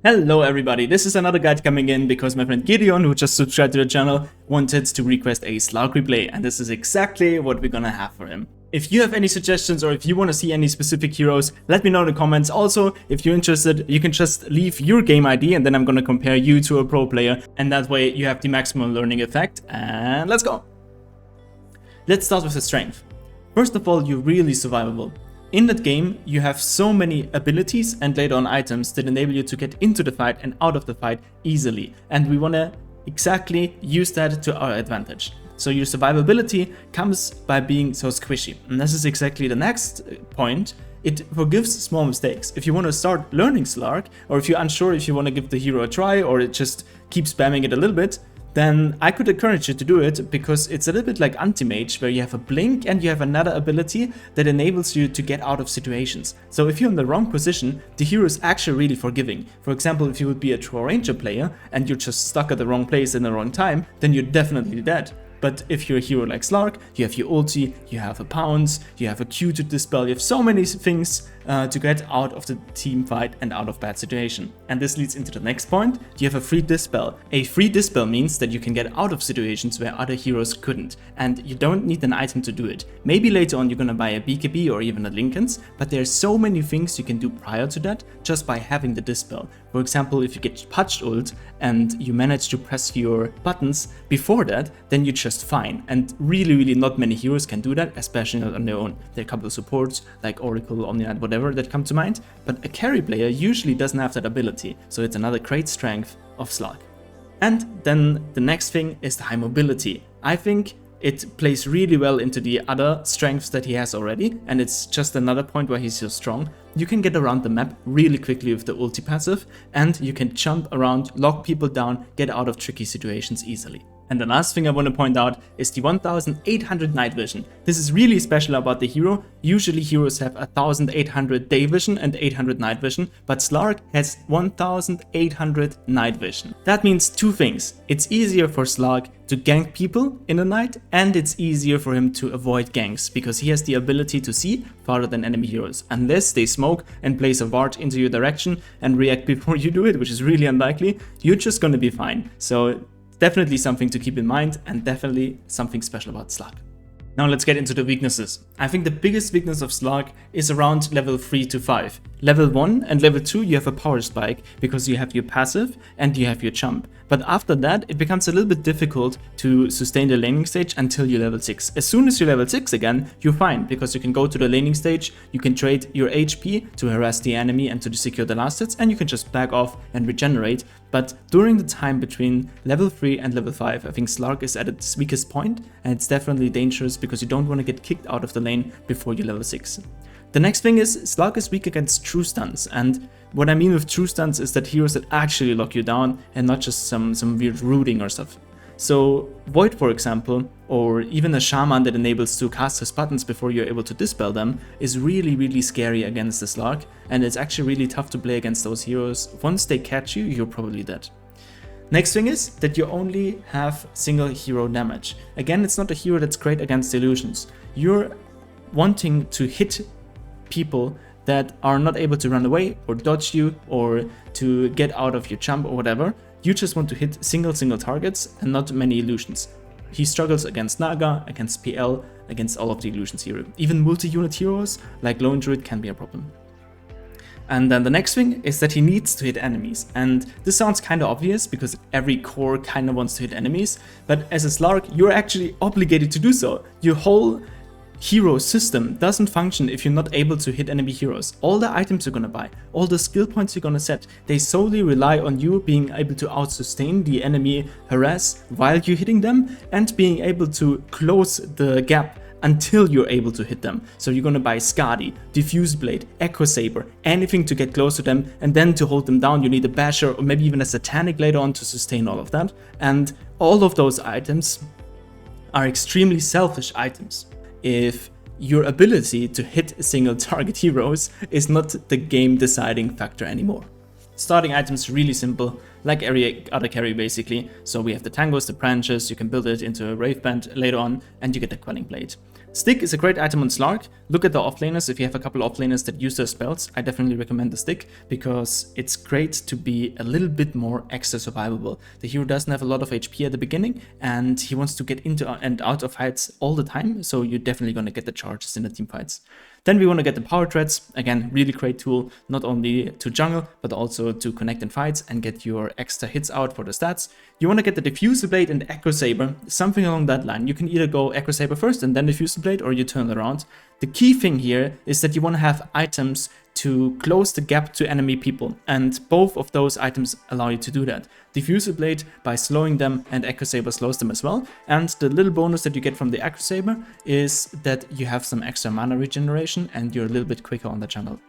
Hello everybody, this is another guide coming in because my friend Gideon, who just subscribed to the channel, wanted to request a Slark replay, and this is exactly what we're gonna have for him. If you have any suggestions or if you want to see any specific heroes, let me know in the comments. Also, if you're interested, you can just leave your game ID and then I'm gonna compare you to a pro player, and that way you have the maximum learning effect. And let's go! Let's start with the strength. First of all, you're really survivable. In that game, you have so many abilities and later on items that enable you to get into the fight and out of the fight easily. And we want to exactly use that to our advantage. So your survivability comes by being so squishy. And this is exactly the next point. It forgives small mistakes. If you want to start learning Slark, or if you're unsure if you want to give the hero a try or just keep spamming it a little bit, then I could encourage you to do it, because it's a little bit like anti-mage, where you have a blink and you have another ability that enables you to get out of situations. So if you're in the wrong position, the hero is actually really forgiving. For example, if you would be a Troll Ranger player and you're just stuck at the wrong place in the wrong time, then you're definitely dead. But if you're a hero like Slark, you have your ulti, you have a pounce, you have a Q to dispel, you have so many things to get out of the team fight and out of bad situation. And this leads into the next point. You have a free dispel. A free dispel means that you can get out of situations where other heroes couldn't, and you don't need an item to do it. Maybe later on you're gonna buy a BKB or even a Linken's, but there's so many things you can do prior to that just by having the dispel. For example, if you get Patched ult and you manage to press your buttons before that, then you're just fine. And really not many heroes can do that, especially not on their own. There are a couple of supports like Oracle, Omniknight, whatever that come to mind, but a carry player usually doesn't have that ability, so it's another great strength of Slark. And then the next thing is the high mobility. I think it plays really well into the other strengths that he has already, and it's just another point where he's so strong. You can get around the map really quickly with the ulti passive, and you can jump around, lock people down, get out of tricky situations easily. And the last thing I want to point out is the 1800 night vision. This is really special about the hero. Usually heroes have 1800 day vision and 800 night vision, but Slark has 1800 night vision. That means two things. It's easier for Slark to gank people in the night, and it's easier for him to avoid ganks, because he has the ability to see farther than enemy heroes, unless they smoke and place a ward into your direction and react before you do it, which is really unlikely. You're just gonna be fine. So definitely something to keep in mind, and definitely something special about Slark. Now let's get into the weaknesses. I think the biggest weakness of Slark is around level 3 to 5. Level 1 and level 2 you have a power spike because you have your passive and you have your jump. But after that it becomes a little bit difficult to sustain the laning stage until you're level 6. As soon as you're level 6 again, you're fine, because you can go to the laning stage, you can trade your HP to harass the enemy and to secure the last hits, and you can just back off and regenerate. But during the time between level 3 and level 5, I think Slark is at its weakest point, and it's definitely dangerous because you don't want to get kicked out of the lane before you're level 6. The next thing is, Slark is weak against true stuns, and what I mean with true stuns is that heroes that actually lock you down and not just some weird rooting or stuff. So Void, for example, or even a Shaman that enables to cast his buttons before you're able to dispel them, is really scary against the Slark, and it's actually really tough to play against those heroes. Once they catch you, you're probably dead. Next thing is that you only have single hero damage. Again, it's not a hero that's great against illusions. You're wanting to hit people that are not able to run away or dodge you or to get out of your jump or whatever. You just want to hit single targets and not many illusions. He struggles against Naga, against PL, against all of the illusions here. Even multi-unit heroes like Lone Druid can be a problem. And then the next thing is that he needs to hit enemies. And this sounds kind of obvious because every core kind of wants to hit enemies, but as a Slark, you're actually obligated to do so. Your whole hero system doesn't function if you're not able to hit enemy heroes. All the items you're gonna buy, all the skill points you're gonna set, they solely rely on you being able to out-sustain the enemy harass while you're hitting them, and being able to close the gap until you're able to hit them. So you're gonna buy Skadi, Diffuse Blade, Echo Saber, anything to get close to them, and then to hold them down you need a Basher or maybe even a Satanic later on to sustain all of that. And all of those items are extremely selfish items if your ability to hit single target heroes is not the game deciding factor anymore. Starting items really simple, like every other carry basically. So we have the tangos, the branches, you can build it into a Wraith Band later on, and you get the Quelling Blade. Stick is a great item on Slark. Look at the offlaners. If you have a couple offlaners that use their spells, I definitely recommend the stick because it's great to be a little bit more extra survivable. The hero doesn't have a lot of HP at the beginning and he wants to get into and out of fights all the time, so you're definitely going to get the charges in the team fights. Then we want to get the power threads. Again, really great tool, not only to jungle, but also to connect in fights and get your extra hits out for the stats. You want to get the Diffuser Blade and Echo Saber, something along that line. You can either go Echo Saber first and then Diffuser Blade, or you turn it around. The key thing here is that you want to have items to close the gap to enemy people, and both of those items allow you to do that. Diffuser Blade by slowing them, and Echo Saber slows them as well. And the little bonus that you get from the Echo Saber is that you have some extra mana regeneration and you're a little bit quicker on the jungle.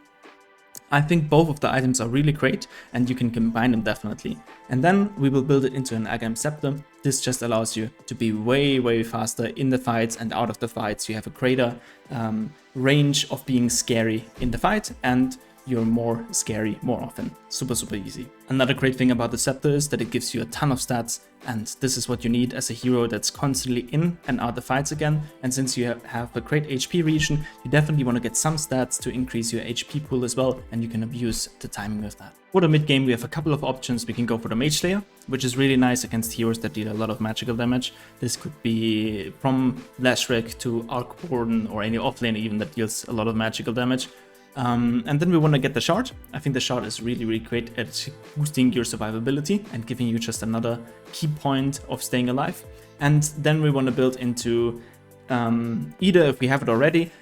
I think both of the items are really great and you can combine them definitely. And then we will build it into an Agam Scepter. This just allows you to be way faster in the fights and out of the fights. You have a greater range of being scary in the fight and you're more scary more often. Super easy. Another great thing about the Scepter is that it gives you a ton of stats, and this is what you need as a hero that's constantly in and out of fights again. And since you have a great HP region, you definitely want to get some stats to increase your HP pool as well, and you can abuse the timing of that. For the mid game, we have a couple of options. We can go for the Mage Slayer, which is really nice against heroes that deal a lot of magical damage. This could be from Lashrak to Arc Warden or any offlaner even that deals a lot of magical damage. And then we want to get the Shard. I think the Shard is really great at boosting your survivability and giving you just another key point of staying alive. And then we want to build into either, if we have it already,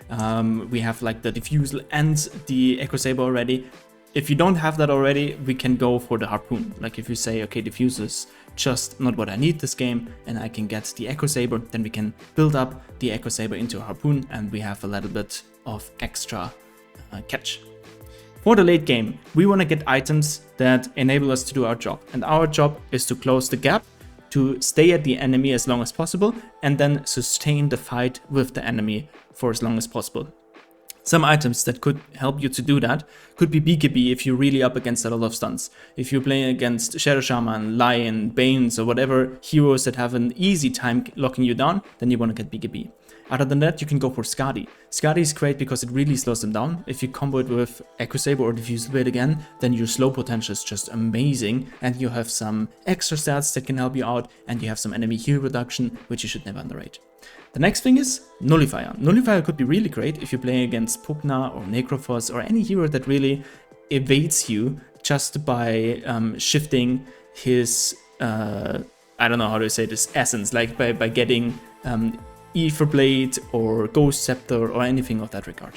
we have like the Diffusal and the Echo Saber already. If you don't have that already, we can go for the Harpoon. Like if you say, okay, Diffuse is just not what I need this game and I can get the Echo Saber, then we can build up the Echo Saber into a Harpoon and we have a little bit of extra catch. For the late game, we want to get items that enable us to do our job, and our job is to close the gap, to stay at the enemy as long as possible, and then sustain the fight with the enemy for as long as possible. Some items that could help you to do that could be BKB if you're really up against a lot of stuns. If you're playing against Shadow Shaman, Lion, Banes, or whatever heroes that have an easy time locking you down, then you want to get BKB. Other than that, you can go for Skadi. Skadi is great because it really slows them down. If you combo it with Echo Saber or Diffusal Blade again, then your slow potential is just amazing, and you have some extra stats that can help you out, and you have some enemy heal reduction, which you should never underrate. The next thing is Nullifier. Nullifier could be really great if you're playing against Pugna or Necrophos or any hero that really evades you just by shifting his, I don't know how to say this, essence, like by getting Ether Blade or Ghost Scepter or anything of that regard.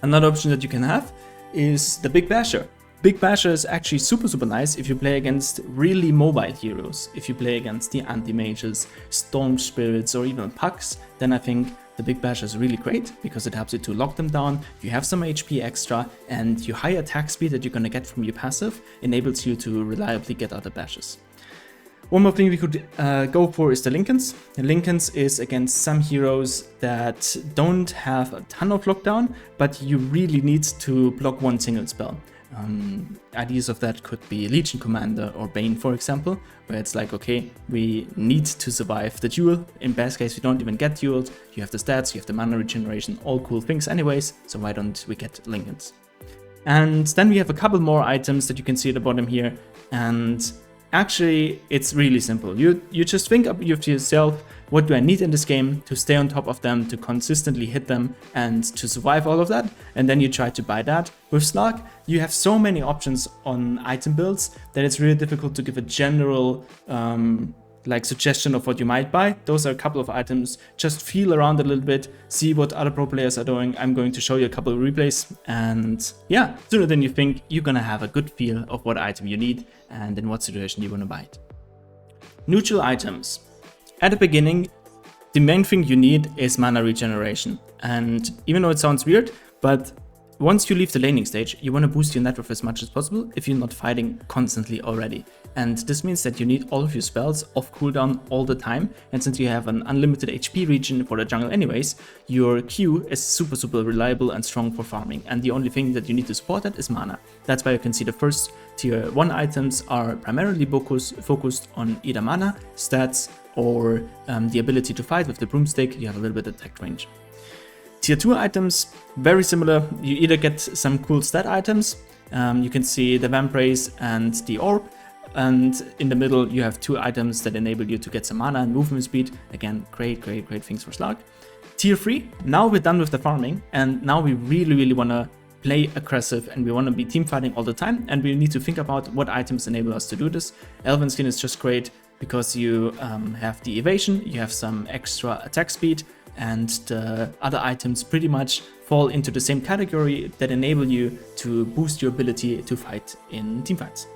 Another option that you can have is the Big Basher. Big Basher is actually super nice if you play against really mobile heroes. If you play against the Anti-Mages, Storm Spirits, or even Pucks, then I think the Big Basher is really great because it helps you to lock them down, you have some HP extra, and your high attack speed that you're gonna get from your passive enables you to reliably get other bashes. One more thing we could go for is the Lincolns. The Lincolns is against some heroes that don't have a ton of lockdown, but you really need to block one single spell. Ideas of that could be Legion Commander or Bane, for example, where it's like, okay, we need to survive the duel. In best case, we don't even get dueled. You have the stats, you have the mana regeneration, all cool things anyways, so why don't we get Lincolns? And then we have a couple more items that you can see at the bottom here, and actually, it's really simple. You just think up to yourself, what do I need in this game to stay on top of them, to consistently hit them, and to survive all of that? And then you try to buy that. With Slark, you have so many options on item builds that it's really difficult to give a general suggestion of what you might buy. Those are a couple of items. Just feel around a little bit, see what other pro players are doing. I'm going to show you a couple of replays, and yeah, sooner than you think, you're gonna have a good feel of what item you need and in what situation you want to buy it. Neutral items. At the beginning, the main thing you need is mana regeneration, and even though it sounds weird, but once you leave the laning stage, you want to boost your net worth as much as possible if you're not fighting constantly already. And this means that you need all of your spells off cooldown all the time, and since you have an unlimited HP region for the jungle anyways, your Q is super reliable and strong for farming, and the only thing that you need to support that is mana. That's why you can see the first tier 1 items are primarily focused on either mana, stats, or the ability to fight with the broomstick, you have a little bit of attack range. Tier 2 items, very similar. You either get some cool stat items, you can see the Vambrace and the Orb, and in the middle you have 2 items that enable you to get some mana and movement speed. Again, great things for Slark. Tier 3, now we're done with the farming, and now we really want to play aggressive and we want to be team fighting all the time, and we need to think about what items enable us to do this. Elven Skin is just great because you have the evasion, you have some extra attack speed, and the other items pretty much fall into the same category that enable you to boost your ability to fight in teamfights.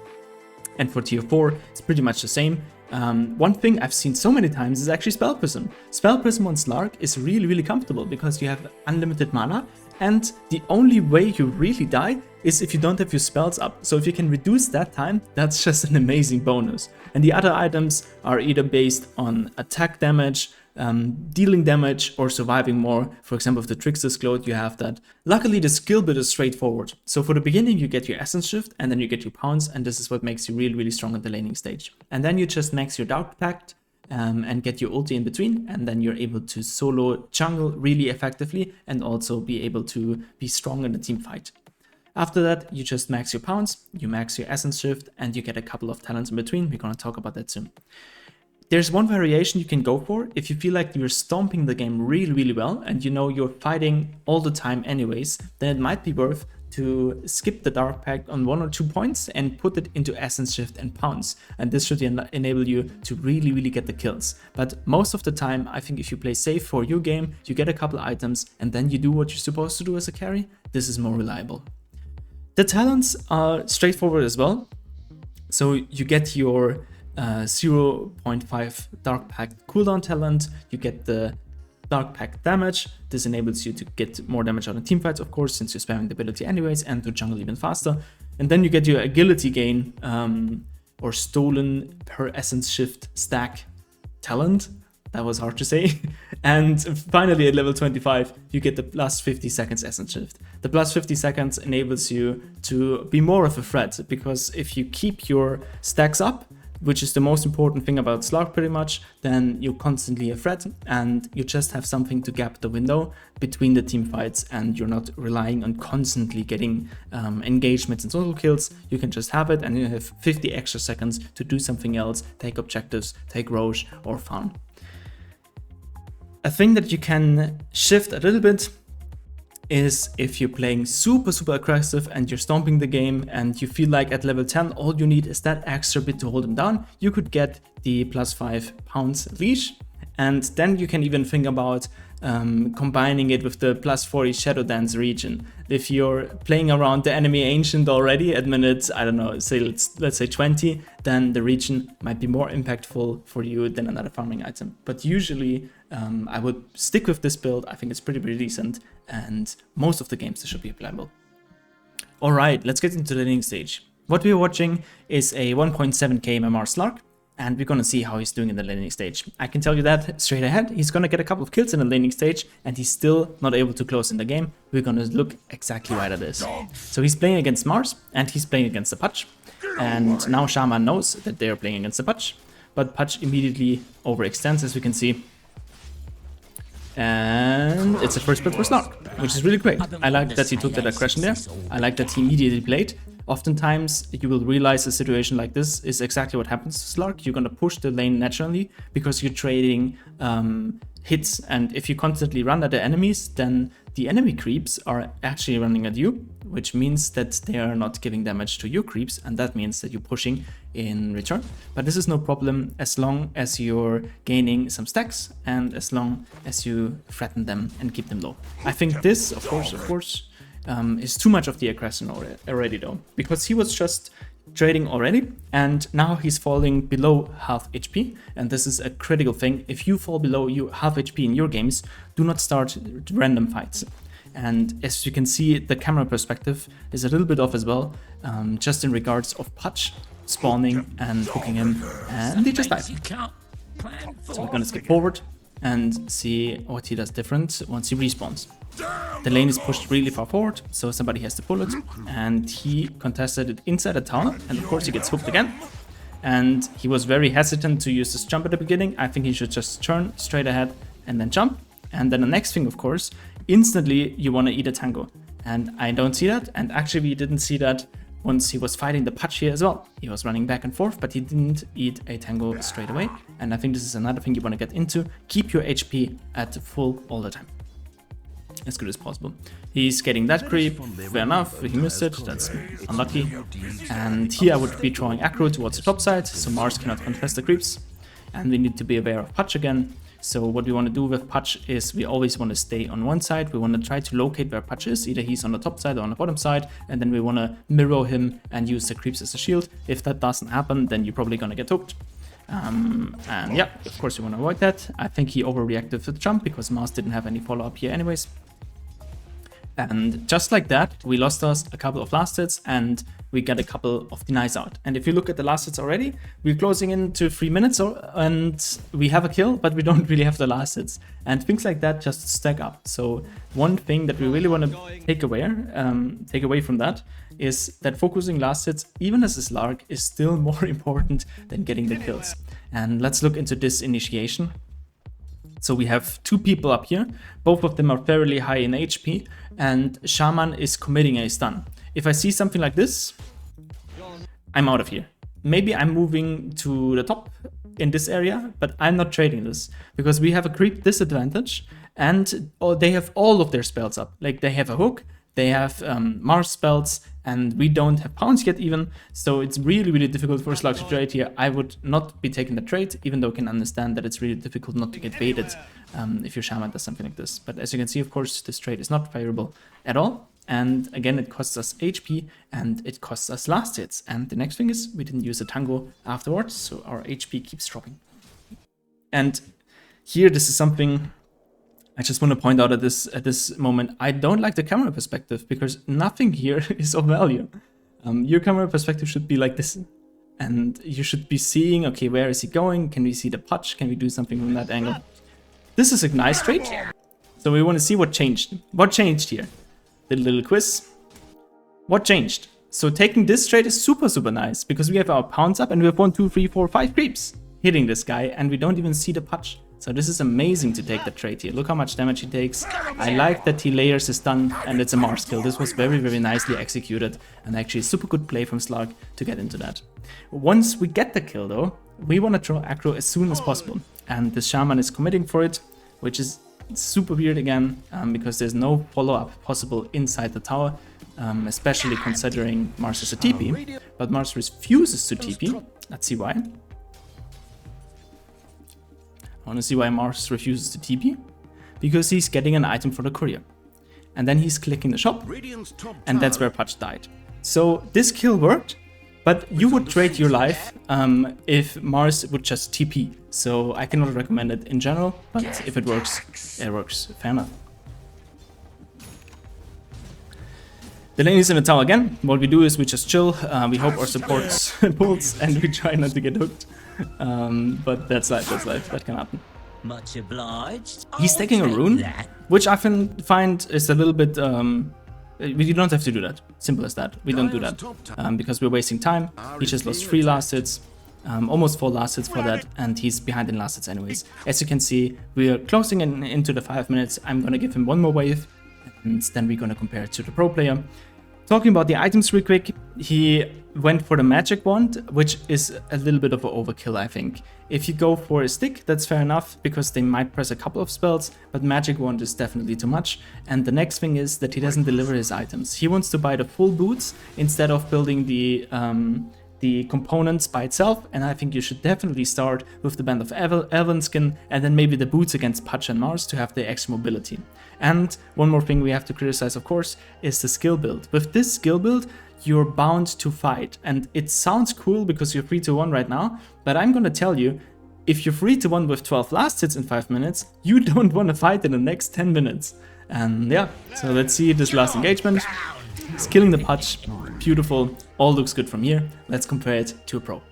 And for tier 4, it's pretty much the same. One thing I've seen so many times is actually Spell Prism. Spell Prism on Slark is really comfortable because you have unlimited mana, and the only way you really die is if you don't have your spells up. So if you can reduce that time, that's just an amazing bonus. And the other items are either based on attack damage, dealing damage, or surviving more. For example, with the Trickster's Gloat, you have that. Luckily, the skill build is straightforward. So for the beginning, you get your Essence Shift, and then you get your Pounce, and this is what makes you really strong at the laning stage. And then you just max your Dark Pact, and get your ulti in between, and then you're able to solo jungle really effectively, and also be able to be strong in the team fight. After that, you just max your Pounce, you max your Essence Shift, and you get a couple of talents in between. We're gonna talk about that soon. There's one variation you can go for if you feel like you're stomping the game really well and you know you're fighting all the time anyways, then it might be worth to skip the Dark Pact on 1 or 2 points and put it into Essence Shift and Pounce, and this should enable you to really get the kills. But most of the time, I think if you play safe for your game, you get a couple items and then you do what you're supposed to do as a carry, this is more reliable. The talents are straightforward as well. So you get your 0.5 Dark Pact cooldown talent, you get the Dark Pact damage. This enables you to get more damage out in teamfights, of course, since you're spamming the ability anyways, and to jungle even faster. And then you get your agility gain, or stolen per Essence Shift stack talent. That was hard to say. And finally, at level 25, you get the plus 50 seconds Essence Shift. The plus 50 seconds enables you to be more of a threat, because if you keep your stacks up, which is the most important thing about Slark pretty much, then you're constantly a threat and you just have something to gap the window between the team fights, and you're not relying on constantly getting engagements and solo kills. You can just have it and you have 50 extra seconds to do something else, take objectives, take Roche, or farm. A thing that you can shift a little bit is if you're playing super aggressive and you're stomping the game and you feel like at level 10 all you need is that extra bit to hold them down, you could get the plus 5 Pounce leash, and then you can even think about combining it with the plus 40 Shadow Dance region. If you're playing around the enemy ancient already at minutes, I don't know, say let's say 20, then the region might be more impactful for you than another farming item. But usually I would stick with this build. I think it's pretty decent, and most of the games this should be applicable. Alright, let's get into the laning stage. What we're watching is a 1.7k MMR Slark, and we're gonna see how he's doing in the laning stage. I can tell you that straight ahead, he's gonna get a couple of kills in the laning stage, and he's still not able to close in the game. We're gonna look exactly why that is. So he's playing against Mars, and he's playing against the Pudge, and now Shaman knows that they are playing against the Pudge, but Pudge immediately overextends, as we can see. And it's a first blood for Slark, which is really great. I like that he took that aggression there. I like that he immediately played. Oftentimes, you will realize a situation like this is exactly what happens to Slark. You're gonna push the lane naturally because you're trading hits, and if you constantly run at the enemies, then the enemy creeps are actually running at you, which means that they are not giving damage to your creeps, and that means that you're pushing in return. But this is no problem as long as you're gaining some stacks and as long as you threaten them and keep them low. I think this, of course, is too much of the aggression already though, because he was just trading already, and now he's falling below half HP, and this is a critical thing. If you fall below your half HP in your games, do not start random fights. And as you can see, the camera perspective is a little bit off as well, just in regards of Pudge spawning and hooking him, and he just died. So we're gonna skip forward and see what he does different once he respawns. The lane is pushed really far forward, so somebody has to pull it, and he contested it inside the town, and of course he gets hooked again. and he was very hesitant to use this jump at the beginning. I think he should just turn straight ahead and then jump. And then the next thing, of course, instantly you want to eat a tango. And I don't see that, and actually we didn't see that once he was fighting the Pudge here as well. He was running back and forth, but he didn't eat a tango straight away. And I think this is another thing you want to get into. Keep your HP at full all the time, as good as possible. He's getting that creep, fair enough, he missed it, that's unlucky. And here I would be drawing aggro towards the top side, so Mars cannot contest the creeps. And we need to be aware of Pudge again. So what we want to do with Pudge is we always want to stay on one side. We want to try to locate where Pudge is, either he's on the top side or on the bottom side, and then we want to mirror him and use the creeps as a shield. If that doesn't happen, then you're probably going to get hooked. And yeah, of course you want to avoid that. I think he overreacted to the jump because Mars didn't have any follow-up here anyways. And just like that, we lost us a couple of last hits and we got a couple of denies out. And if you look at the last hits already, we're closing into 3 minutes and we have a kill, but we don't really have the last hits. And things like that just stack up. So one thing that we really want to take away from that is that focusing last hits, even as a Slark, is still more important than getting the kills. And let's look into this initiation. So we have 2 people up here, both of them are fairly high in HP, and Shaman is committing a stun. If I see something like this, I'm out of here. Maybe I'm moving to the top in this area, but I'm not trading this, because we have a creep disadvantage, and they have all of their spells up. Like, they have a hook, they have Mars spells, and we don't have pounds yet even, so it's really, really difficult for Slark to trade here. I would not be taking the trade, even though I can understand that it's really difficult not to get baited if your Shaman does something like this. But as you can see, of course, this trade is not favorable at all. And again, it costs us HP and it costs us last hits. And the next thing is we didn't use a tango afterwards, so our HP keeps dropping. And here, this is something I just want to point out at this moment. I don't like the camera perspective because nothing here is of value. Your camera perspective should be like this. And you should be seeing, okay, where is he going? Can we see the Pudge? Can we do something from that angle? This is a nice trade. So we want to see what changed. What changed here? The little quiz. What changed? So taking this trade is super, super nice because we have our pounds up and we have 1, 2, 3, 4, 5 creeps hitting this guy and we don't even see the Pudge. So this is amazing to take the trade here. Look how much damage he takes. I like that he layers his stun and it's a Mars kill. This was very, very nicely executed and actually super good play from Slark to get into that. Once we get the kill though, we want to draw aggro as soon as possible. And the Shaman is committing for it, which is super weird again because there's no follow-up possible inside the tower, especially considering Mars is a TP. But Mars refuses to TP. Let's see why. I want to see why Mars refuses to TP. Because he's getting an item for the courier. And then he's clicking the shop. And that's where Pudge died. So this kill worked. But you would trade your life if Mars would just TP. So I cannot recommend it in general. But if it works, it works. Fair enough. The lane is in the tower again. What we do is we just chill. We hope our supports pulls and we try not to get hooked. But that's life, that can happen. Much obliged. He's taking a rune, which I find is a little bit, you don't have to do that, simple as that, we don't do that, because we're wasting time. He just lost 3 last hits, almost 4 last hits for that, and he's behind in last hits anyways. As you can see, we are closing into the 5 minutes, I'm gonna give him 1 more wave, and then we're gonna compare it to the pro player. Talking about the items real quick, he went for the magic wand, which is a little bit of an overkill, I think. If you go for a stick, that's fair enough, because they might press a couple of spells, but magic wand is definitely too much. And the next thing is that he doesn't deliver his items. He wants to buy the full boots instead of building the components by itself, and I think you should definitely start with the Band of Elven skin and then maybe the boots against Pudge and Mars to have the extra mobility. And one more thing we have to criticize, of course, is the skill build. With this skill build, you're bound to fight, and it sounds cool because you're 3-1 right now, but I'm gonna tell you, if you're 3-1 with 12 last hits in 5 minutes, you don't want to fight in the next 10 minutes. And yeah, so let's see this last engagement. He's killing the Pudge, beautiful, all looks good from here. Let's compare it to a pro.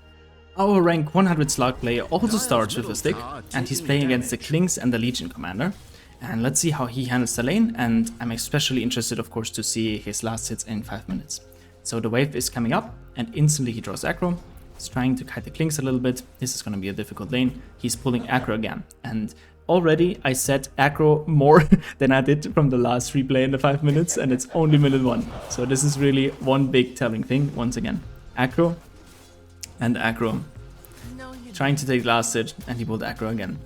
Our rank 100 Slark player also starts with a stick, and he's playing against the Klings and the Legion commander. And let's see how he handles the lane, and I'm especially interested, of course, to see his last hits in 5 minutes. So the wave is coming up, and instantly he draws aggro. He's trying to kite the Klings a little bit. This is going to be a difficult lane. He's pulling aggro again. And already I said aggro more than I did from the last replay in the 5 minutes, and it's only minute 1. So this is really one big telling thing. Once again, aggro and aggro. Trying to take last hit, and he pulled aggro again.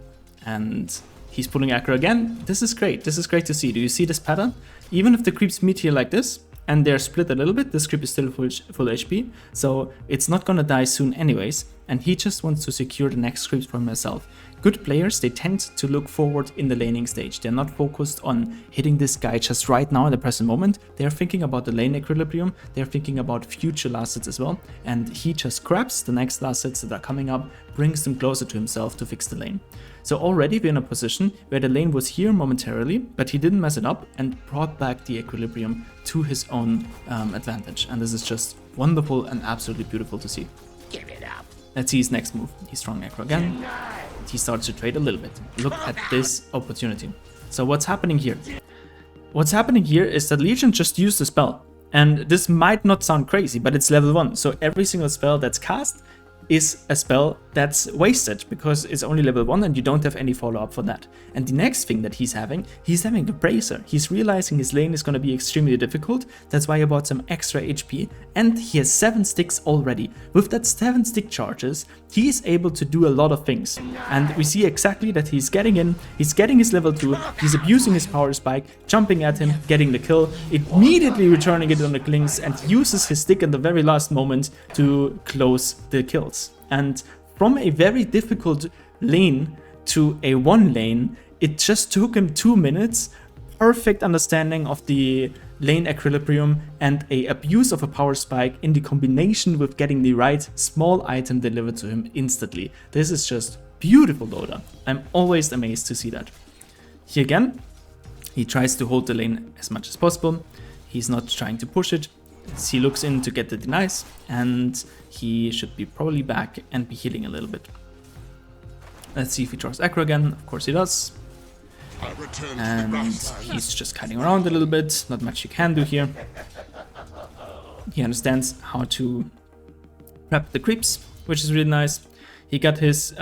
And he's pulling aggro again. This is great. This is great to see. Do you see this pattern? Even if the creeps meet here like this, and they're split a little bit, this creep is still full HP, so it's not gonna die soon anyways, and he just wants to secure the next creeps for himself. Good players, they tend to look forward in the laning stage. They're not focused on hitting this guy just right now in the present moment. They're thinking about the lane equilibrium, they're thinking about future last hits as well, and he just grabs the next last hits that are coming up, brings them closer to himself to fix the lane. So already we're in a position where the lane was here momentarily, but he didn't mess it up and brought back the equilibrium to his own advantage. And this is just wonderful and absolutely beautiful to see. Give it up. Let's see his next move. He's strong aggro again. He starts to trade a little bit. Look at this opportunity. So what's happening here? What's happening here is that Legion just used a spell. And this might not sound crazy, but it's level 1. So every single spell that's cast is a spell that's wasted because it's only level 1 and you don't have any follow-up for that. And the next thing that he's having the Bracer. He's realizing his lane is going to be extremely difficult. That's why he bought some extra HP, and he has 7 sticks already. With that 7 stick charges, he is able to do a lot of things. And we see exactly that he's getting in, he's getting his level 2, he's abusing his power spike, jumping at him, getting the kill, immediately returning it on the Klings, and uses his stick in the very last moment to close the kills. And from a very difficult lane to a 1 lane, it just took him 2 minutes, perfect understanding of the lane equilibrium and a abuse of a power spike in the combination with getting the right small item delivered to him instantly. This is just beautiful Dota. I'm always amazed to see that. Here again, he tries to hold the lane as much as possible. He's not trying to push it. He looks in to get the denies, and he should be probably back and be healing a little bit. Let's see if he draws aggro again. Of course he does. And he's just kiting around a little bit. Not much you can do here. He understands how to prep the creeps, which is really nice. He got his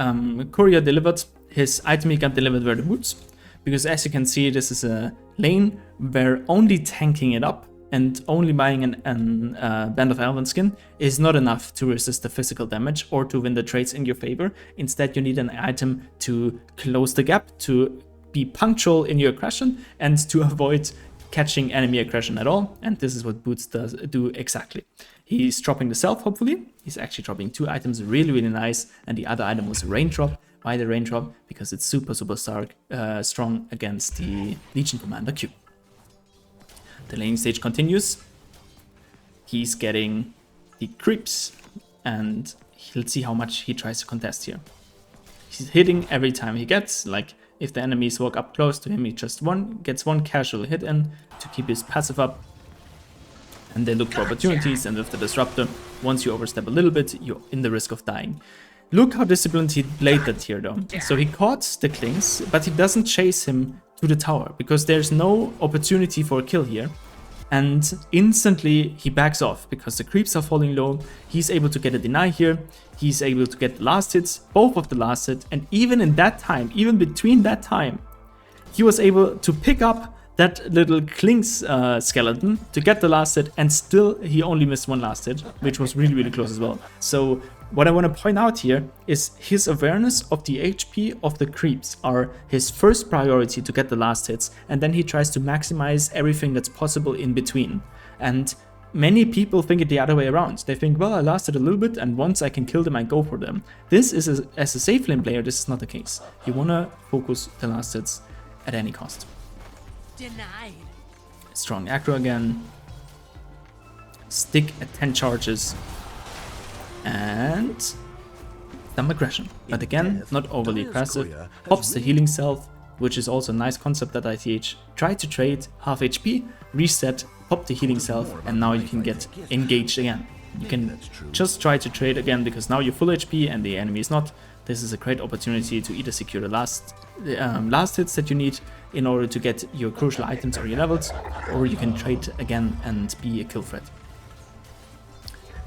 courier delivered. His item he got delivered were the boots. Because as you can see, this is a lane where only tanking it up and only buying an Band of Elven skin is not enough to resist the physical damage or to win the trades in your favor. Instead, you need an item to close the gap, to be punctual in your aggression, and to avoid catching enemy aggression at all. And this is what boots do exactly. He's dropping the self, hopefully. He's actually dropping 2 items, really, really nice. And the other item was a raindrop. Why the raindrop? Because it's super strong against the Legion Commander Q. The laning stage continues. He's getting the creeps, and he'll see how much he tries to contest here. He's hitting every time he gets, like if the enemies walk up close to him, he just gets one casual hit in to keep his passive up. And they look for opportunities, and with the disruptor, once you overstep a little bit, you're in the risk of dying. Look how disciplined he played that here though. So he caught the Klings, but he doesn't chase him to the tower because there's no opportunity for a kill here. And instantly he backs off because the creeps are falling low. He's able to get a deny here. He's able to get the last hits, both of the last hits. And even in that time, even between that time, he was able to pick up that little Klings skeleton to get the last hit, and still he only missed 1 last hit, which was really, really close as well. So what I want to point out here is his awareness of the HP of the creeps are his first priority to get the last hits, and then he tries to maximize everything that's possible in between. And many people think it the other way around. They think, well, I lasted a little bit, and once I can kill them, I go for them. This is, as a safe lane player, this is not the case. You want to focus the last hits at any cost. Denied. Strong aggro again. Stick at 10 charges. And some aggression. But again, not overly aggressive. Pops the healing self, which is also a nice concept that ITH. Try to trade half HP, reset, pop the healing self, and now you can get engaged again. You can just try to trade again because now you're full HP and the enemy is not. This is a great opportunity to either secure the last hits that you need in order to get your crucial items or your levels, or you can trade again and be a kill threat.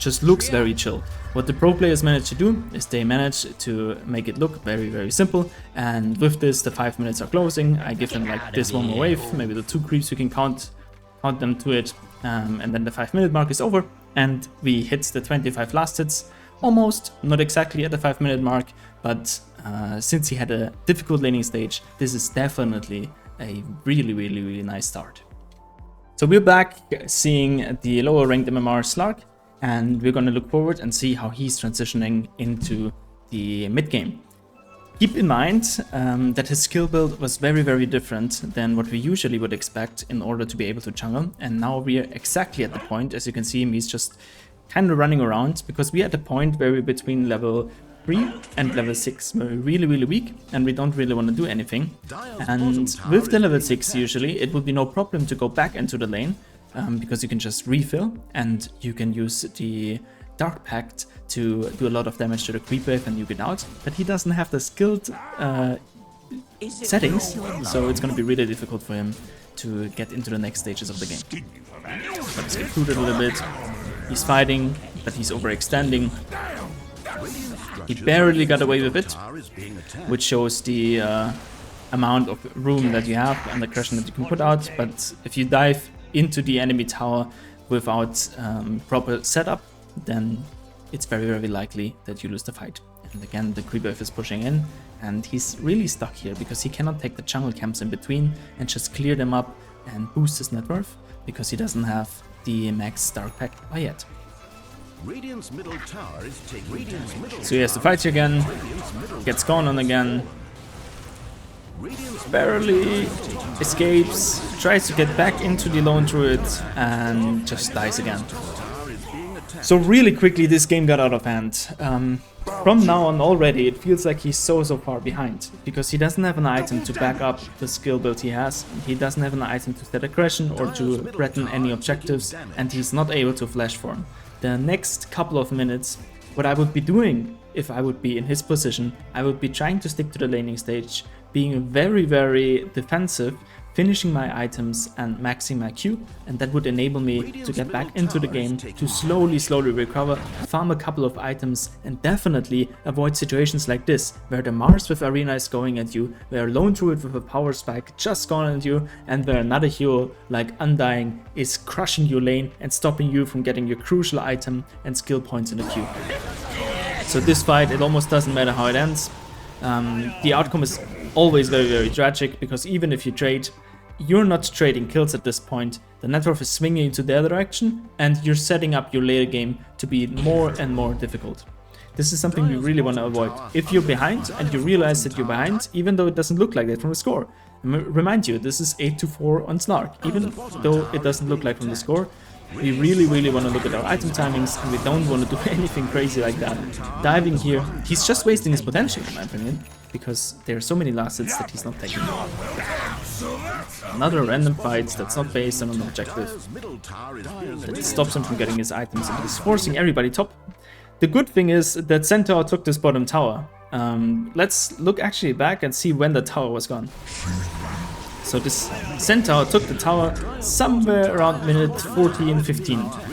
just looks very chill. What the pro players manage to do is they manage to make it look very, very simple. And with this, the 5 minutes are closing. I give them like this one more wave, maybe the 2 creeps, we can count them to it. And then the 5-minute mark is over and we hit the 25 last hits. Almost, not exactly at the 5-minute mark, but since he had a difficult laning stage, this is definitely a really, really, really nice start. So we're back seeing the lower ranked MMR Slark, and we're going to look forward and see how he's transitioning into the mid game. Keep in mind that his skill build was very, very different than what we usually would expect in order to be able to jungle, and now we're exactly at the point. As you can see him, he's just kind of running around, because we're at the point where we're between level 3 and level 6. We're really, really weak and we don't really want to do anything. And with the level 6 usually it would be no problem to go back into the lane, because you can just refill and you can use the Dark Pact to do a lot of damage to the creep wave and nuke it out. But he doesn't have the skilled settings, so it's going to be really difficult for him to get into the next stages of the game. Let's get through it a little bit. He's fighting, but he's overextending. He barely got away with it, which shows the amount of room that you have and the aggression that you can put out. But if you dive into the enemy tower without proper setup, then it's very, very likely that you lose the fight. And again, the creep wave is pushing in, and he's really stuck here because he cannot take the jungle camps in between and just clear them up and boost his net worth, because he doesn't have the max Dark Pact by yet. Radiant's middle tower is taking damage. So he has to fight again, gets gone on again, barely escapes, tries to get back into the lone druid and just dies again. So really quickly this game got out of hand. From now on already it feels like he's so far behind, because he doesn't have an item to back up the skill build he has, he doesn't have an item to set aggression or to threaten any objectives, and he's not able to flash form. The next couple of minutes, what I would be doing if I would be in his position, I would be trying to stick to the laning stage, being very, very defensive, finishing my items and maxing my Q, and that would enable me to get back into the game, to slowly recover, farm a couple of items, and definitely avoid situations like this, where the Mars with Arena is going at you, where a lone druid with a power spike just gone at you, and where another hero like Undying is crushing your lane and stopping you from getting your crucial item and skill points in the queue. So this fight, it almost doesn't matter how it ends. The outcome is always very, very tragic, because even if you trade, you're not trading kills at this point. The net worth is swinging into the other direction, and you're setting up your later game to be more and more difficult. This is something we really want to avoid. If you're behind and you realize that you're behind, even though it doesn't look like that from the score, remind you, this is 8-4 on Slark. Even though it doesn't look like from the score, we really want to look at our item timings, and we don't want to do anything crazy like that. Diving here, he's just wasting his potential in my opinion, because there are so many last hits that he's not taking. Another random fight that's not based on an objective, that stops him from getting his items, and he's forcing everybody top. The good thing is that Centaur took this bottom tower. Let's look actually back and see when the tower was gone. So this Centaur took the tower somewhere around minute 14-15.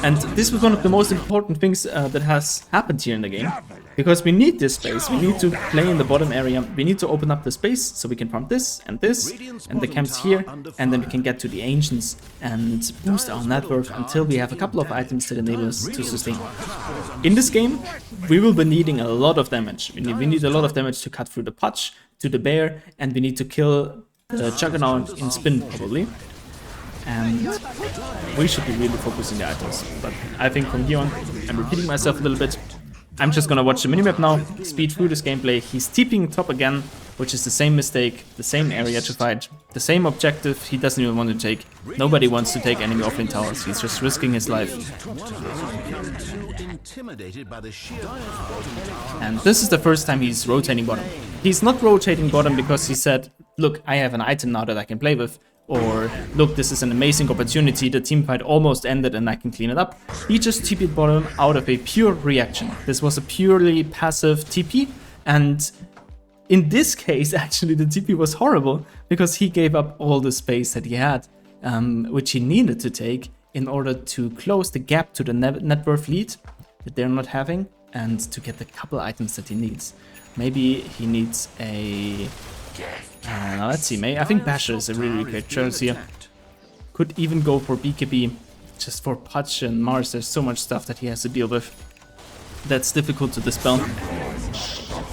And this was one of the most important things that has happened here in the game. Because we need this space, we need to play in the bottom area, we need to open up the space so we can farm this, and the camps here, and then we can get to the Ancients and boost our net worth until we have a couple of items that enable us to sustain. In this game, we will be needing a lot of damage. We need a lot of damage to cut through the Putch, to the Bear, and we need to kill the Juggernaut in spin probably. And we should be really focusing the items. But I think from here on, I'm repeating myself a little bit. I'm just gonna watch the minimap now, speed through this gameplay. He's TPing top again, which is the same mistake, the same area to fight, the same objective he doesn't even want to take. Nobody wants to take enemy offlane towers, he's just risking his life. And this is the first time he's rotating bottom. He's not rotating bottom because he said, look, I have an item now that I can play with. Or, look, this is an amazing opportunity, the teamfight almost ended and I can clean it up. He just TP'd bottom out of a pure reaction. This was a purely passive TP, and in this case, actually, the TP was horrible, because he gave up all the space that he had, which he needed to take, in order to close the gap to the net worth lead that they're not having and to get the couple items that he needs. Maybe he needs a... let's see, I think Basher is a really great choice here. Could even go for BKB, just for Pudge and Mars. There's so much stuff that he has to deal with that's difficult to dispel.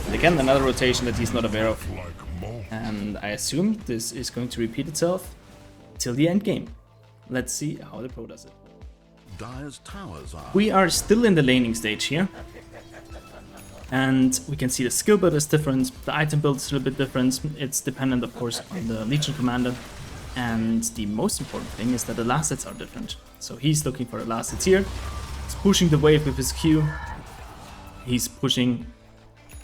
And again, another rotation that he's not aware of. And I assume this is going to repeat itself till the end game. Let's see how the pro does it. We are still in the laning stage here. And we can see the skill build is different, the item build is a little bit different. It's dependent, of course, on the Legion commander. And the most important thing is that the last hits are different. So he's looking for the last hits here. He's pushing the wave with his Q. He's pushing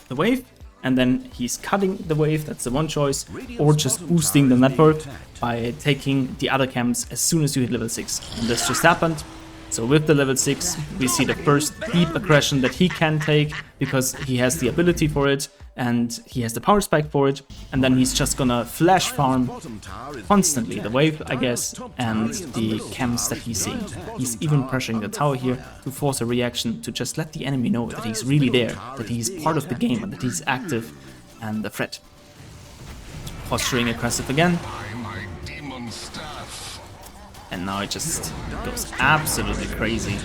the wave, and then he's cutting the wave, that's the one choice, or just boosting the network by taking the other camps as soon as you hit level 6. And this just happened. So with the level 6, we see the first deep aggression that he can take, because he has the ability for it, and he has the power spike for it, and then he's just gonna flash farm constantly, the wave, I guess, and the camps that he's seeing. He's even pressuring the tower here to force a reaction, to just let the enemy know that he's really there, that he's part of the game, and that he's active and a threat. Posturing aggressive again. And now it just goes absolutely crazy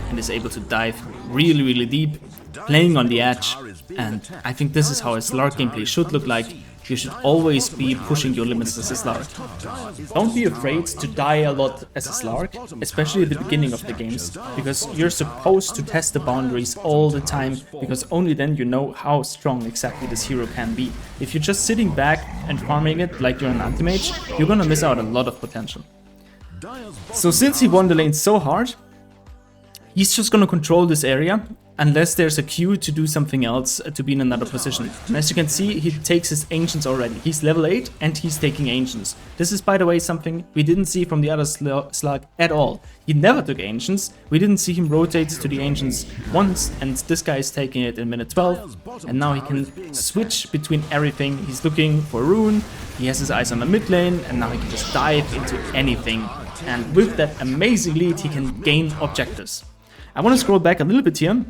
and is able to dive really, really deep, playing on the edge. And I think this is how a Slark gameplay should look like. You should always be pushing your limits as a Slark. Don't be afraid to die a lot as a Slark, especially at the beginning of the games, because you're supposed to test the boundaries all the time, because only then you know how strong exactly this hero can be. If you're just sitting back and farming it like you're an anti-mage, you're gonna miss out a lot of potential. So since he won the lane so hard, he's just gonna control this area unless there's a queue to do something else, to be in another position. And as you can see, he takes his Ancients already. He's level 8 and he's taking Ancients. This is, by the way, something we didn't see from the other Slark at all. He never took Ancients. We didn't see him rotate to the Ancients once, and this guy is taking it in minute 12. And now he can switch between everything. He's looking for Rune, he has his eyes on the mid lane, and now he can just dive into anything. And with that amazing lead, he can gain objectives. I want to scroll back a little bit here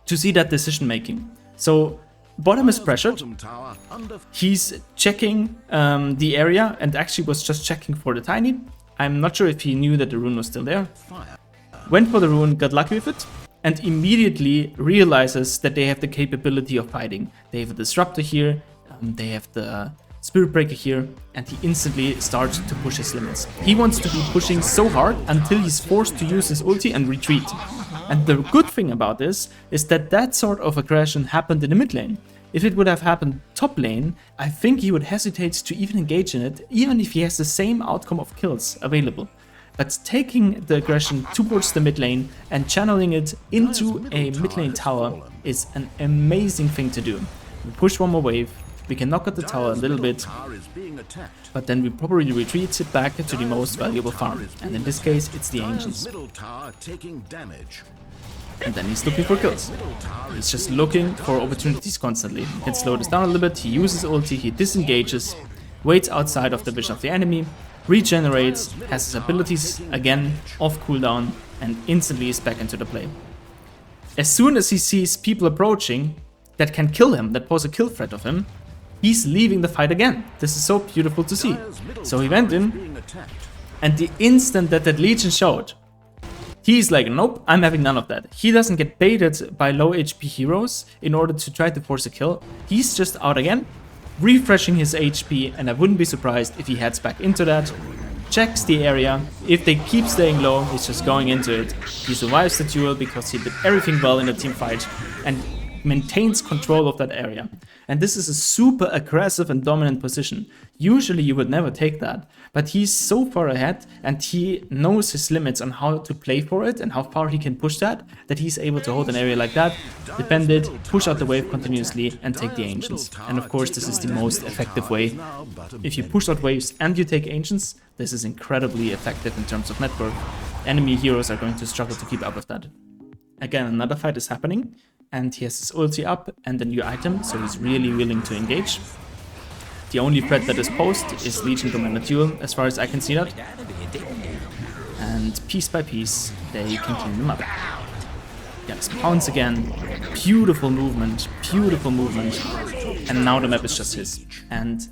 to see that decision making. So bottom is pressured. He's checking the area and actually was just checking for the tiny. I'm not sure if he knew that the rune was still there. Went for the rune, got lucky with it, and immediately realizes that they have the capability of fighting. They have a disruptor here, they have the Spirit Breaker here, and he instantly starts to push his limits. He wants to be pushing so hard until he's forced to use his ulti and retreat. And the good thing about this is that that sort of aggression happened in the mid lane. If it would have happened top lane, I think he would hesitate to even engage in it, even if he has the same outcome of kills available. But taking the aggression towards the mid lane and channeling it into a mid lane tower is an amazing thing to do. We push one more wave. We can knock out the tower a little bit, but then we probably retreat it back to the most valuable farm, and in this case it's the Ancients. And then he's looking for kills. He's just looking for opportunities constantly. He can slow this down a little bit, he uses ulti, he disengages, waits outside of the vision of the enemy, regenerates, has his abilities again off cooldown, and instantly is back into the play. As soon as he sees people approaching that can kill him, that pose a kill threat of him, he's leaving the fight again. This is so beautiful to see. So he went in, and the instant that that Legion showed, he's like, nope, I'm having none of that. He doesn't get baited by low HP heroes in order to try to force a kill. He's just out again, refreshing his HP, and I wouldn't be surprised if he heads back into that, checks the area. If they keep staying low, he's just going into it. He survives the duel because he did everything well in the team fight, and maintains control of that area. And this is a super aggressive and dominant position. Usually you would never take that, but he's so far ahead and he knows his limits on how to play for it and how far he can push that he's able to hold an area like that, defend it, push out the wave continuously, and take the Ancients. And of course this is the most effective way. If you push out waves and you take Ancients, this is incredibly effective in terms of network. Enemy heroes are going to struggle to keep up with that. Again, another fight is happening, and he has his ulti up and a new item, so he's really willing to engage. The only threat that is posed is Legion Commander Duel, as far as I can see that. And piece by piece, they can clean them up. Yes, pounce again. Beautiful movement, beautiful movement. And now the map is just his. And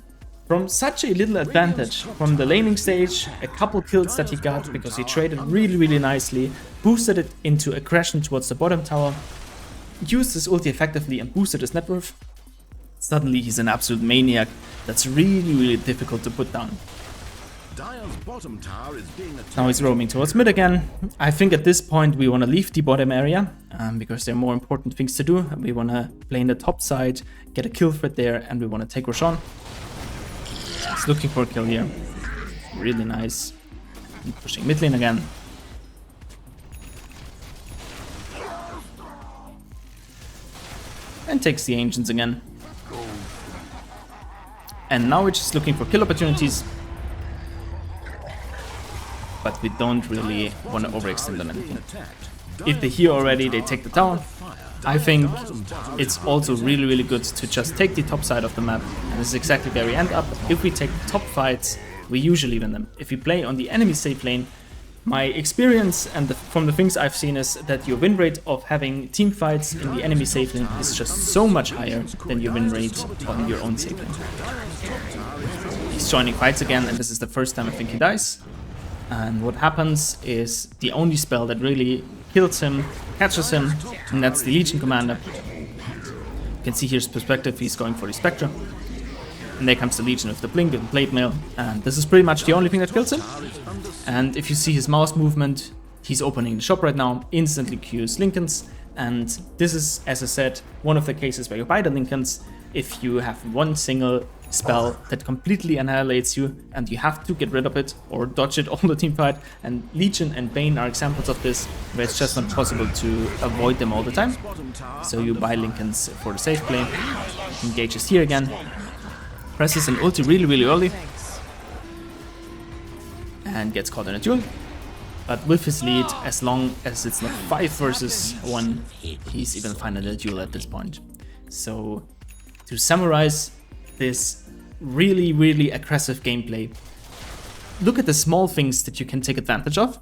from such a little advantage, from the laning stage, a couple kills that he got because he traded really nicely, boosted it into aggression towards the bottom tower, used his ulti effectively and boosted his net worth. Suddenly he's an absolute maniac that's really difficult to put down. Dire's bottom tower is being attacked. Now he's roaming towards mid again. I think at this point we want to leave the bottom area because there are more important things to do. We want to play in the top side, get a kill threat there, and we want to take Roshan. He's looking for a kill here. Really nice. And pushing mid lane again. And takes the ancients again. And now we're just looking for kill opportunities. But we don't really want to overextend on anything. If they hear already, they take the tower. I think it's also really good to just take the top side of the map. And this is exactly where we end up. If we take top fights, we usually win them. If we play on the enemy safe lane, my experience and from the things I've seen is that your win rate of having team fights in the enemy safe lane is just so much higher than your win rate on your own safe lane. He's joining fights again, and this is the first time I think he dies. And what happens is the only spell that really kills him, catches him, and that's the Legion Commander. You can see here's perspective, he's going for the Spectre. And there comes the Legion with the Blink and Blade Mail, and this is pretty much the only thing that kills him. And if you see his mouse movement, he's opening the shop right now, instantly queues Lincolns, and this is, as I said, one of the cases where you buy the Lincolns if you have one single spell that completely annihilates you and you have to get rid of it or dodge it all the team fight, and Legion and Bane are examples of this where it's just not possible to avoid them all the time. So you buy Lincolns for the safe play, engages here again, presses an ulti really early and gets caught in a duel. But with his lead, as long as it's not 5 versus 1, he's even fine in a duel at this point. So to summarize this really aggressive gameplay, look at the small things that you can take advantage of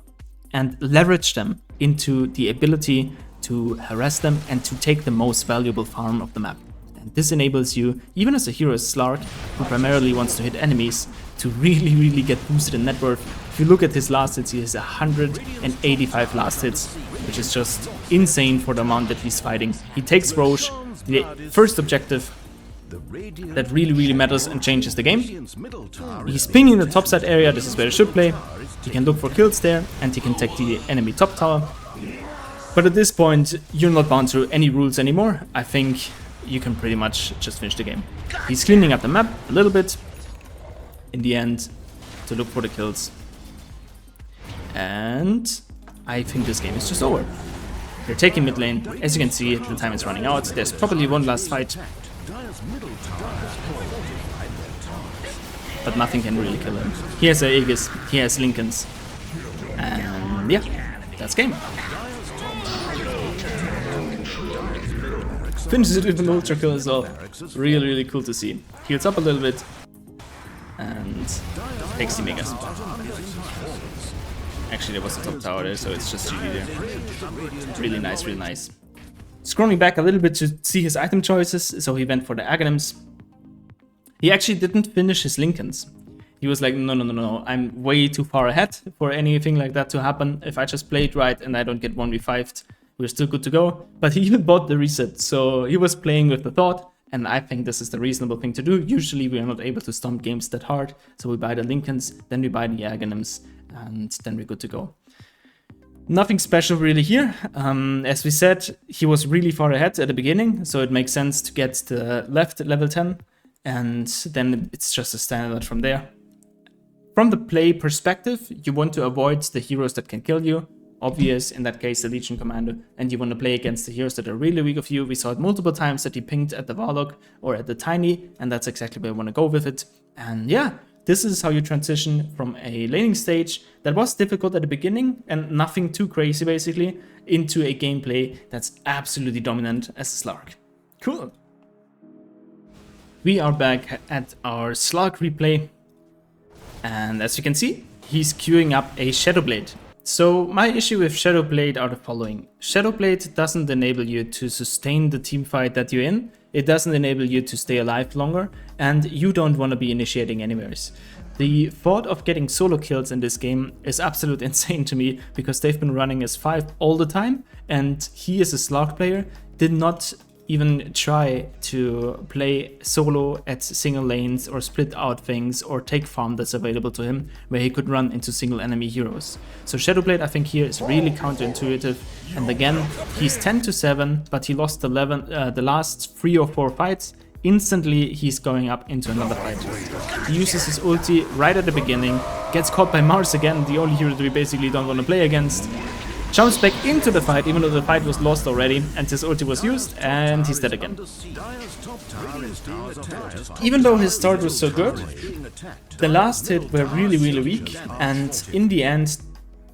and leverage them into the ability to harass them and to take the most valuable farm of the map. And this enables you, even as a hero as Slark, who primarily wants to hit enemies, to really get boosted in net worth. If you look at his last hits, he has 185 last hits, which is just insane for the amount that he's fighting. He takes Roche, the first objective that really matters and changes the game. He's pinging the top side area, this is where he should play. He can look for kills there, and he can take the enemy top tower. But at this point, you're not bound to any rules anymore. I think you can pretty much just finish the game. He's cleaning up the map a little bit in the end to look for the kills. And I think this game is just over. They're taking mid lane. As you can see, the time is running out. There's probably one last fight, but nothing can really kill him. He has Aegis, he has Lincolns, and yeah, that's game. Finishes it with an ultra kill as well. Really cool to see. Heals up a little bit and takes the Megas. Actually, there was a top tower there, so it's just GG there. Really nice. Scrolling back a little bit to see his item choices, so he went for the Aghanims. He actually didn't finish his Lincolns. He was like, no, I'm way too far ahead for anything like that to happen. If I just play it right and I don't get 1v5'd, we're still good to go. But he even bought the reset, so he was playing with the thought, and I think this is the reasonable thing to do. Usually we are not able to stomp games that hard, so we buy the Lincolns, then we buy the Aghanims, and then we're good to go. Nothing special really here. As we said, he was really far ahead at the beginning, so it makes sense to get the left at level 10, and then it's just a standard from there. From the play perspective, you want to avoid the heroes that can kill you. Obvious, in that case, the Legion Commander, and you want to play against the heroes that are really weak of you. We saw it multiple times that he pinged at the Warlock or at the Tiny, and that's exactly where I want to go with it. And yeah, this is how you transition from a laning stage that was difficult at the beginning and nothing too crazy basically, into a gameplay that's absolutely dominant as a Slark. Cool. We are back at our Slark replay, and as you can see, he's queuing up a Shadowblade. So my issue with Shadowblade are the following. Shadowblade doesn't enable you to sustain the team fight that you're in. It doesn't enable you to stay alive longer, and you don't want to be initiating anyways. The thought of getting solo kills in this game is absolutely insane to me, because they've been running as 5 all the time, and he is a Slark player, did not even try to play solo at single lanes or split out things or take farm that's available to him where he could run into single enemy heroes. So Shadowblade I think here is really counterintuitive, and again he's 10-7, but he lost the last 3 or 4 fights. Instantly he's going up into another fight. He uses his ulti right at the beginning, gets caught by Mars again, the only hero that we basically don't want to play against. Jumps back into the fight, even though the fight was lost already, and his ulti was used, and he's dead again. Even though his start was so good, the last hit were really weak, and in the end,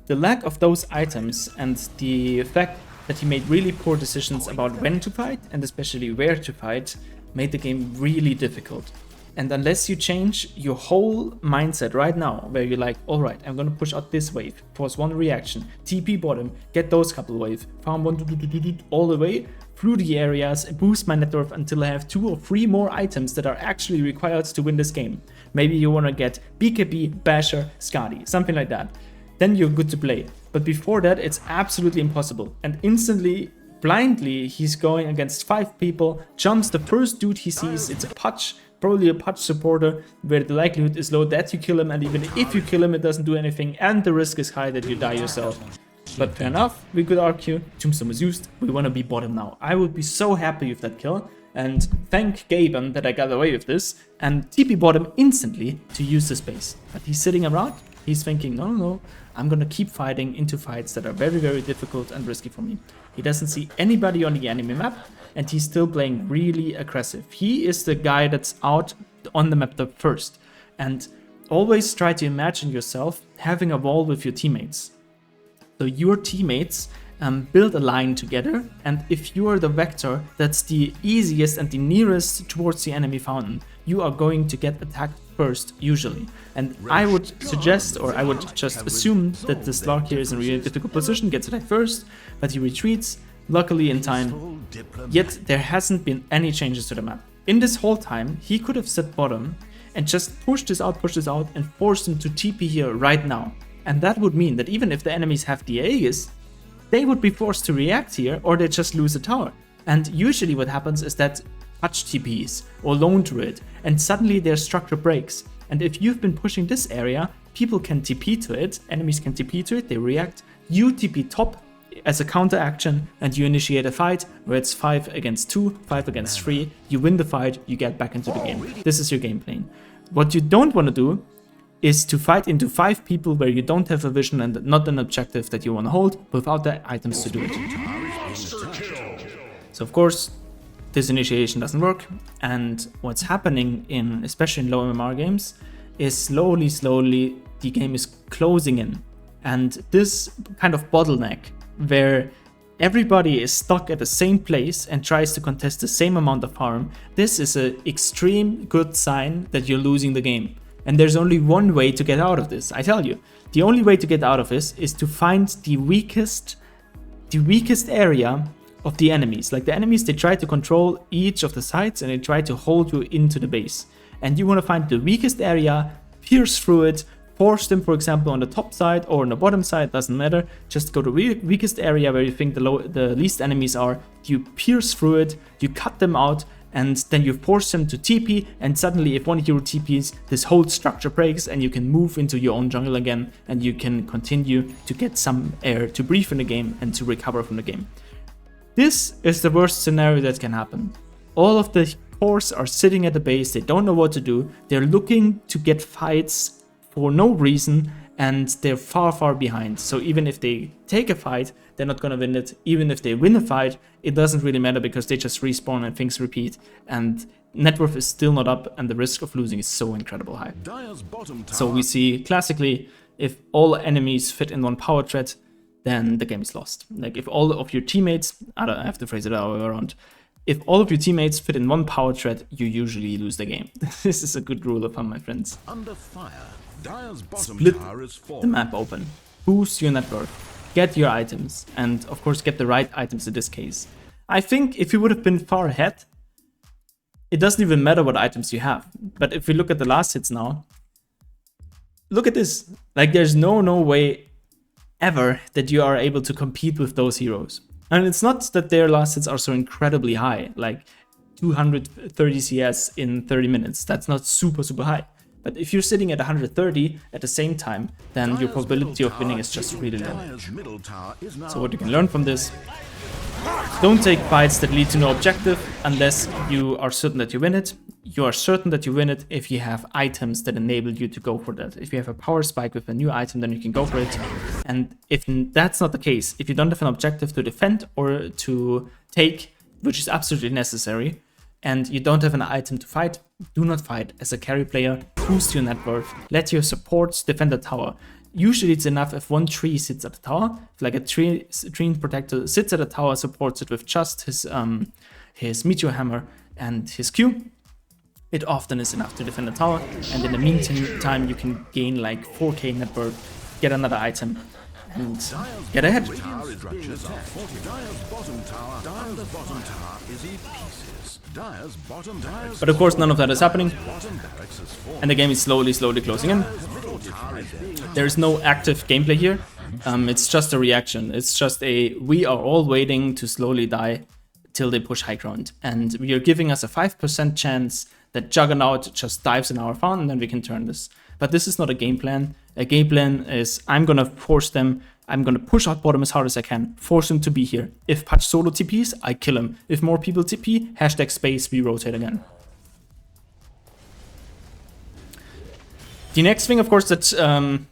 the lack of those items and the fact that he made really poor decisions about when to fight, and especially where to fight, made the game really difficult. And unless you change your whole mindset right now, where you're like, alright, I'm gonna push out this wave, force 1 reaction, TP bottom, get those couple wave, farm 1 all the way through the areas, boost my net worth until I have 2 or 3 more items that are actually required to win this game. Maybe you wanna get BKB, Basher, Skadi, something like that. Then you're good to play. But before that, it's absolutely impossible. And instantly, blindly, he's going against 5 people, jumps the first dude he sees, it's a Pudge, probably a Pudge supporter, where the likelihood is low that you kill him, and even if you kill him it doesn't do anything, and the risk is high that you die yourself. But fair enough, we could argue, Tombstone was used, we want to be bottom now. I would be so happy with that kill, and thank Gaben that I got away with this, and TP bottom instantly to use the space. But he's sitting around, he's thinking, no, I'm gonna keep fighting into fights that are very difficult and risky for me. He doesn't see anybody on the enemy map, and he's still playing really aggressive. He is the guy that's out on the map the first. And always try to imagine yourself having a wall with your teammates. So your teammates build a line together, and if you are the vector that's the easiest and the nearest towards the enemy fountain, you are going to get attacked first, usually. And I would suggest, or I would just assume, that the Slark here is in a really difficult position, gets attacked first, but he retreats, luckily in time, yet there hasn't been any changes to the map. In this whole time, he could have set bottom and just pushed this out, and forced him to TP here right now. And that would mean that even if the enemies have the Aegis, they would be forced to react here, or they just lose a tower. And usually what happens is that Pudge TPs or Lone Druid, and suddenly their structure breaks. And if you've been pushing this area, people can TP to it, enemies can TP to it, they react, you TP top as a counter action, and you initiate a fight where it's 5 against 2, 5 against 3, you win the fight, you get back into the game. This is your game plan. What you don't want to do is to fight into 5 people where you don't have a vision and not an objective that you want to hold without the items to do it. So of course, this initiation doesn't work, and what's happening in, especially in low MMR games, is slowly the game is closing in. And this kind of bottleneck where everybody is stuck at the same place and tries to contest the same amount of farm, this is an extreme good sign that you're losing the game. And there's only one way to get out of this, I tell you. The only way to get out of this is to find the weakest area of the enemies. Like the enemies, they try to control each of the sides and they try to hold you into the base. And you want to find the weakest area, pierce through it, force them, for example, on the top side or on the bottom side, doesn't matter. Just go to the weakest area where you think the least enemies are. You pierce through it, you cut them out, and then you force them to TP, and suddenly if one hero TPs, this whole structure breaks and you can move into your own jungle again, and you can continue to get some air to breathe in the game and to recover from the game. This is the worst scenario that can happen. All of the cores are sitting at the base, they don't know what to do, they're looking to get fights for no reason, and they're far behind. So even if they take a fight, they're not gonna win it. Even if they win a fight, it doesn't really matter because they just respawn and things repeat, and net worth is still not up, and the risk of losing is so incredible high. So we see classically, if all enemies fit in one power thread, then the game is lost. Like if all of your teammates, I have to phrase it the other way around, if all of your teammates fit in one power thread, you usually lose the game. This is a good rule of thumb, my friends. Under fire. Dire's bottom Split tower is the falling. map open. boost your net worth, get your items, and of course get the right items in this case. I think if you would have been far ahead, it doesn't even matter what items you have. But if we look at the last hits now, look at this. Like, there's no way ever that you are able to compete with those heroes. And it's not that their last hits are so incredibly high, like 230 CS in 30 minutes. That's not super high. But if you're sitting at 130 at the same time, then your probability of winning is just really low. So what you can learn from this: don't take fights that lead to no objective unless you are certain that you win it. You are certain that you win it if you have items that enable you to go for that. If you have a power spike with a new item, then you can go for it. And if that's not the case, if you don't have an objective to defend or to take, which is absolutely necessary, and you don't have an item to fight, do not fight as a carry player. Boost your net worth. Let your supports defend the tower. Usually it's enough if one tree sits at the tower. If like a tree protector sits at the tower, supports it with just his meteor hammer and his Q, it often is enough to defend the tower. And in the meantime, you can gain like 4k net worth, get another item, and get ahead. But of course, none of that is happening, and the game is slowly closing in. There is no active gameplay here. It's just a reaction. It's just we are all waiting to slowly die till they push high ground, and we are giving us a 5% chance that Juggernaut just dives in our farm, and then we can turn this. But this is not a game plan. A game plan is I'm gonna force them. I'm gonna push out bottom as hard as I can, force him to be here. If Patch solo TPs, I kill him. If more people TP, #space, we rotate again. The next thing, of course, that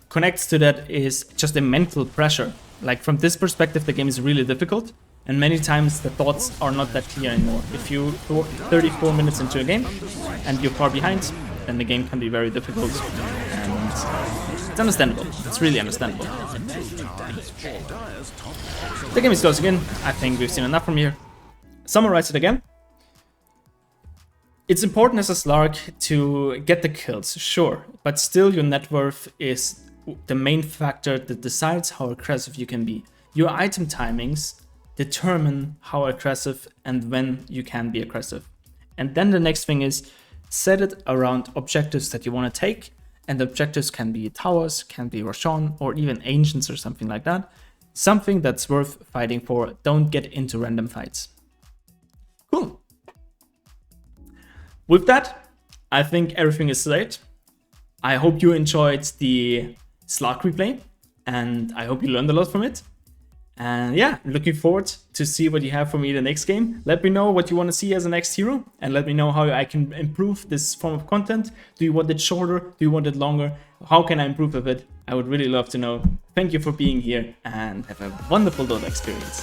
connects to that is just the mental pressure. Like, from this perspective, the game is really difficult, and many times the thoughts are not that clear anymore. If you go 34 minutes into a game and you're far behind, then the game can be very difficult, and it's understandable. It's really understandable. The game is closing in. I think we've seen enough from here. Summarize it again. It's important as a Slark to get the kills, sure, but still your net worth is the main factor that decides how aggressive you can be. Your item timings determine how aggressive and when you can be aggressive. And then the next thing is set it around objectives that you want to take, and the objectives can be towers, can be Roshan, or even ancients or something like that. Something that's worth fighting for. Don't get into random fights. Cool. With that, I think everything is said. I hope you enjoyed the Slark replay, and I hope you learned a lot from it. And yeah, looking forward to see what you have for me the next game. Let me know what you want to see as a next hero, and let me know how I can improve this form of content. Do you want it shorter? Do you want it longer? How can I improve with it? I would really love to know. Thank you for being here, and have a wonderful Dota experience.